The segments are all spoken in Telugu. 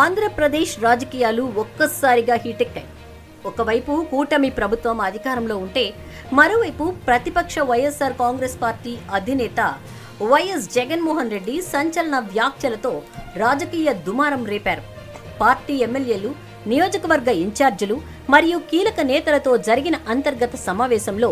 ఆంధ్రప్రదేశ్ రాజకీయాలు ఒక్కసారిగా హీటెక్కాయి. ఒకవైపు కూటమి ప్రభుత్వం అధికారంలో ఉంటే, మరోవైపు ప్రతిపక్ష వైఎస్ఆర్ కాంగ్రెస్ పార్టీ అధినేత వైఎస్ జగన్మోహన్ రెడ్డి సంచలన వ్యాఖ్యలతో రాజకీయ దుమారం రేపారు. పార్టీ ఎమ్మెల్యేలు, నియోజకవర్గ ఇన్ఛార్జీలు మరియు కీలక నేతలతో జరిగిన అంతర్గత సమావేశంలో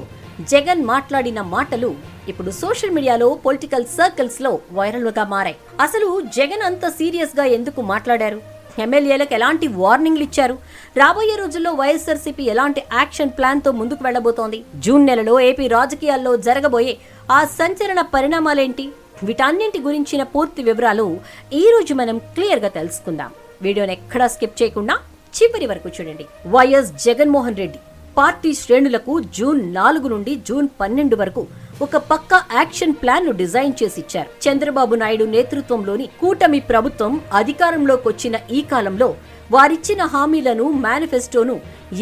జగన్ మాట్లాడిన మాటలు ఇప్పుడు సోషల్ మీడియాలో, పొలిటికల్ సర్కిల్స్ లో వైరల్ గా మారాయి. అసలు జగన్ అంత సీరియస్ గా ఎందుకు మాట్లాడారు? ఎమ్మెల్యేలకు ఎలాంటి వార్నింగ్లు ఇచ్చారు? రాబోయే రోజుల్లో వైఎస్ఆర్సీపీ ఎలాంటి యాక్షన్ ప్లాన్ తో ముందుకు వెళ్లబోతోంది? జూన్ నెలలో ఏపీ రాజకీయాల్లో జరగబోయే ఆ సంచలన పరిణామాలేంటి? వీటన్నింటి గురించిన పూర్తి వివరాలు ఈ రోజు మనం క్లియర్ గా తెలుసుకుందాం. వీడియోని ఎక్కడా స్కిప్ చేయకుండా చివరి వరకు చూడండి. వైఎస్ జగన్మోహన్ రెడ్డి పార్టీ శ్రేణులకు జూన్ 4 నుండి జూన్ 12 వరకు ఒక పక్కా యాక్షన్ ప్లాన్ ను డిజైన్ చేసి ఇచ్చారు. చంద్రబాబు నాయుడు నేతృత్వంలోని కూటమి ప్రభుత్వం అధికారంలోకి వచ్చిన ఈ కాలంలో వారిచ్చిన హామీలను, మేనిఫెస్టోను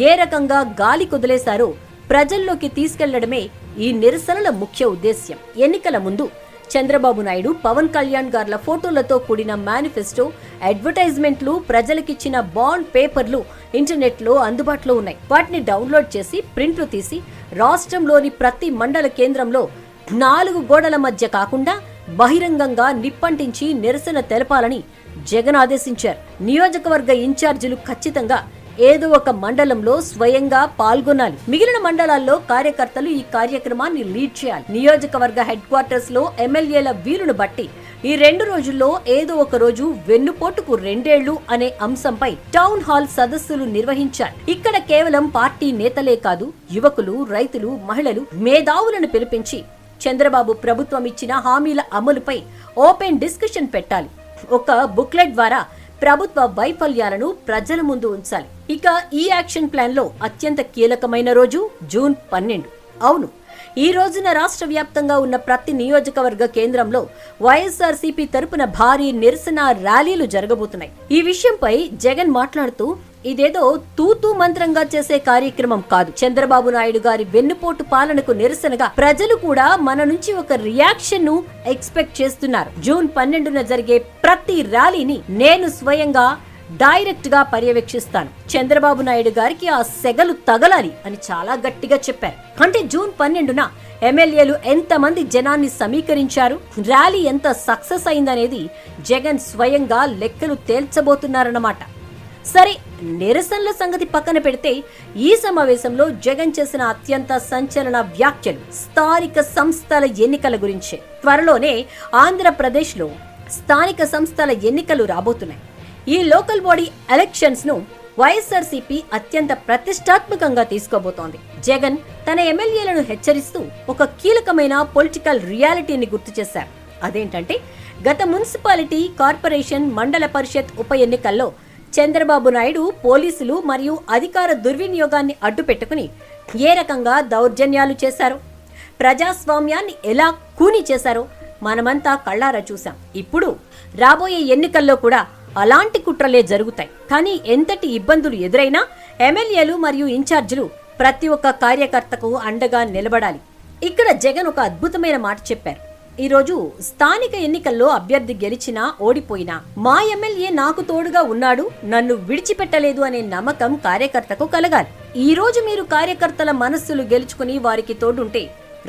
ఏ రకంగా గాలి కుదిలేశారో ప్రజల్లోకి తీసుకెళ్లడమే ఈ నిరసనల ముఖ్య ఉద్దేశ్యం. ఎన్నికల ముందు చంద్రబాబు నాయుడు, పవన్ కళ్యాణ్ గార్ల ఫోటోలతో కూడిన మేనిఫెస్టో, అడ్వర్టైజ్మెంట్లు, ప్రజలకిచ్చిన బాండ్ పేపర్లు ఇంటర్నెట్ లో అందుబాటులో ఉన్నాయి. వాటిని డౌన్లోడ్ చేసి ప్రింట్లు తీసి రాష్ట్రంలోని ప్రతి మండల కేంద్రంలో 4 గోడల మధ్య కాకుండా బహిరంగంగా నిప్పంటించి నిరసన తెలపాలని జగన్ ఆదేశించారు. నియోజకవర్గ ఇన్ఛార్జీలు ఖచ్చితంగా ఏదో ఒక మండలంలో స్వయంగా పాల్గొనాలి. మిగిలిన మండలాల్లో కార్యకర్తలు ఈ కార్యక్రమాన్ని లీడ్ చేయాలి. నియోజకవర్గ హెడ్ క్వార్టర్స్ లో ఎమ్మెల్యేల వీలును బట్టి ఈ 2 రోజుల్లో ఏదో ఒక రోజు వెన్నుపోటుకు 2 ఏళ్లు అనే అంశంపై టౌన్ హాల్ సదస్సులు నిర్వహించాలి. ఇక్కడ కేవలం పార్టీ నేతలే కాదు, యువకులు, రైతులు, మహిళలు, మేధావులను పిలిపించి చంద్రబాబు ప్రభుత్వం ఇచ్చిన హామీల అమలుపై ఓపెన్ డిస్కషన్ పెట్టాలి. ఒక బుక్లెట్ ద్వారా ప్రభుత్వ వైఫల్యాలను ప్రజల ముందు ఉంచాలి. ఇక ఈ యాక్షన్ ప్లాన్ లో అత్యంత కీలకమైన రోజు జూన్ 12. అవును, ఈ రోజున రాష్ట్ర వ్యాప్తంగా ఉన్న ప్రతి నియోజకవర్గ కేంద్రంలో వైఎస్ఆర్సీపీ తరపున భారీ నిరసన ర్యాలీలు జరగబోతున్నాయి. ఈ విషయంపై జగన్ మాట్లాడుతూ, ఇదేదో తూతూ మంత్రంగా చేసే కార్యక్రమం కాదు. చంద్రబాబు నాయుడు గారి వెన్నుపోటు పాలనకు నిరసనగా ప్రజలు కూడా మన నుంచి ఒక రియాక్షన్ ను ఎక్స్పెక్ట్ చేస్తున్నారు. జూన్ 12న జరిగే ప్రతి ర్యాలీని నేను స్వయంగా డైరెక్ట్ గా పర్యవేక్షిస్తాను. చంద్రబాబు నాయుడు గారికి ఆ సెగలు తగలాలి అని చాలా గట్టిగా చెప్పారు. అంటే జూన్ 12న ఎమ్మెల్యేలు ఎంతమంది జనాన్ని సమీకరించారు, ర్యాలీ ఎంత సక్సెస్ అయిందనేది జగన్ స్వయంగా లెక్కలు తేల్చబోతున్నారన్నమాట. సరే, నిరసనల సంగతి పక్కన పెడితే ఈ సమావేశంలో జగన్ చేసిన అత్యంత సంచలన వ్యాఖ్యలు స్థానిక సంస్థల ఎన్నికల గురించే. త్వరలోనే ఆంధ్రప్రదేశ్ లో స్థానిక సంస్థల ఎన్నికలు రాబోతున్నాయి. ఈ లోకల్ బాడీ ఎలక్షన్స్ ను వైఎస్ఆర్సీపీ అత్యంత ప్రతిష్టాత్మకంగా తీసుకోబోతోంది. జగన్ తన ఎమ్మెల్యేలను హెచ్చరిస్తూ ఒక కీలకమైన పొలిటికల్ రియాలిటీని గుర్తు చేశారు. అదేంటంటే, గత మున్సిపాలిటీ, కార్పొరేషన్, మండల పరిషత్ ఉప ఎన్నికల్లో చంద్రబాబు నాయుడు పోలీసులు మరియు అధికార దుర్వినియోగాన్ని అడ్డుపెట్టుకుని ఏ రకంగా దౌర్జన్యాలు చేశారో, ప్రజాస్వామ్యాన్ని ఎలా కూని చేశారో మనమంతా కళ్ళారా చూశాం. ఇప్పుడు రాబోయే ఎన్నికల్లో కూడా అలాంటి కుట్రలే జరుగుతాయి. కానీ ఎంతటి ఇబ్బందులు ఎదురైనా ఎమ్మెల్యేలు మరియు ఇన్ఛార్జీలు ప్రతి ఒక్క కార్యకర్తకు అండగా నిలబడాలి. ఇక్కడ జగన్ ఒక అద్భుతమైన మాట చెప్పారు. ఈరోజు స్థానిక ఎన్నికల్లో అభ్యర్థి గెలిచినా ఓడిపోయినా మా ఎమ్మెల్యే నాకు తోడుగా ఉన్నాడు, నన్ను విడిచిపెట్టలేదు అనే నమ్మకం కార్యకర్తకు కలగాలి. ఈ రోజు మీరు కార్యకర్తల మనస్సులు గెలుచుకుని వారికి తోడుంటే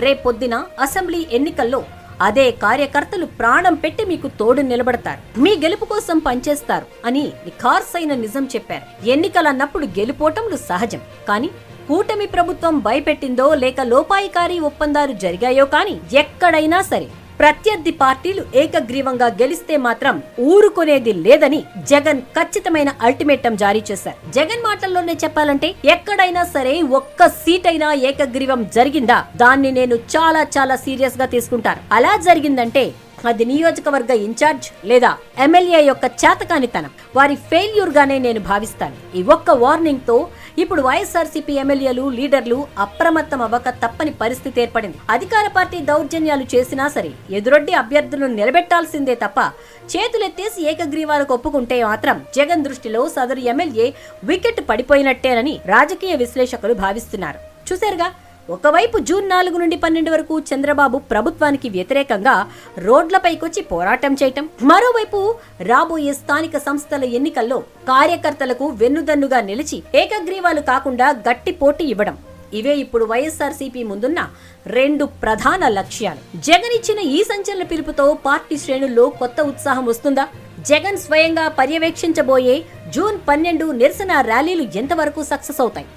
రేపొద్దున అసెంబ్లీ ఎన్నికల్లో అదే కార్యకర్తలు ప్రాణం పెట్టి మీకు తోడు నిలబడతారు, మీ గెలుపు కోసం పనిచేస్తారు అని నిఖార్సైన నిజం చెప్పారు. ఎన్నికలన్నప్పుడు గెలుపోటములు సహజం. కానీ కూటమి ప్రభుత్వం భయపెట్టిందో లేక లోపాయికారీ ఒప్పందాలు జరిగాయో కానీ ఎక్కడైనా సరే ప్రత్యర్థి పార్టీలు ఏకగ్రీవంగా గెలిస్తే మాత్రం ఊరుకునేది లేదని జగన్ ఖచ్చితమైన అల్టిమేటం జారీ చేశారు. జగన్ మాటల్లోనే చెప్పాలంటే, ఎక్కడైనా సరే ఒక్క సీట్ అయినా ఏకగ్రీవం జరిగిందా దాన్ని నేను చాలా చాలా సీరియస్ గా తీసుకుంటాను. అలా జరిగిందంటే అది నియోజకవర్గ ఇన్ఛార్జ్ లేదా ఎమ్మెల్యే యొక్క చేతకానితనం, వారి ఫెయిల్యూర్ గానే నేను భావిస్తాను. ఈ ఒక్క వార్నింగ్ తో ఇప్పుడు వైఎస్ఆర్సీపీ ఎమ్మెల్యేలు, లీడర్లు అప్రమత్తం అవ్వక తప్పని పరిస్థితి ఏర్పడింది. అధికార పార్టీ దౌర్జన్యాలు చేసినా సరే ఎదురొడ్డి అభ్యర్థులను నిలబెట్టాల్సిందే తప్ప చేతులెత్తేసి ఏకగ్రీవాలకు ఒప్పుకుంటే మాత్రం జగన్ దృష్టిలో సదరు ఎమ్మెల్యే వికెట్ పడిపోయినట్టేనని రాజకీయ విశ్లేషకులు భావిస్తున్నారు. చూశారుగా, ఒకవైపు జూన్ 4 నుండి 12 వరకు చంద్రబాబు ప్రభుత్వానికి వ్యతిరేకంగా రోడ్లపైకొచ్చి పోరాటం చేయటం, మరోవైపు రాబోయే స్థానిక సంస్థల ఎన్నికల్లో కార్యకర్తలకు వెన్నుదన్నుగా నిలిచి ఏకగ్రీవాలు కాకుండా గట్టి పోటీ ఇవ్వడం. ఇవే ఇప్పుడు వైఎస్ఆర్సీపీ ముందున్న 2 ప్రధాన లక్ష్యాలు. జగన్ ఇచ్చిన ఈ సంచలన పిలుపుతో పార్టీ శ్రేణుల్లో కొత్త ఉత్సాహం వస్తుందా? జగన్ స్వయంగా పర్యవేక్షించబోయే జూన్ 12 నిరసన ర్యాలీలు ఎంతవరకు సక్సెస్ అవుతాయి?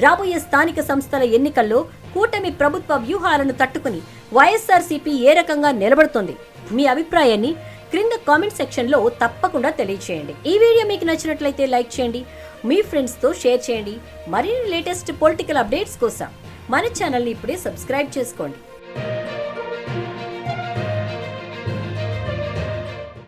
రాబోయే స్థానిక సంస్థల ఎన్నికల్లో కూటమి ప్రభుత్వ వ్యూహాలను తట్టుకుని వైఎస్ఆర్సీపీ ఏ రకంగా నిలబడుతుంది? మీ అభిప్రాయాన్ని క్రింద కామెంట్ సెక్షన్ లో తప్పకుండా తెలియచేయండి. ఈ వీడియో మీకు నచ్చినట్లయితే లైక్ చేయండి, మీ ఫ్రెండ్స్ తో షేర్ చేయండి. మరిన్ని లేటెస్ట్ పొలిటికల్ అప్డేట్స్ కోసం మన ఛానల్ ని ఇప్పుడే సబ్స్క్రైబ్ చేసుకోండి.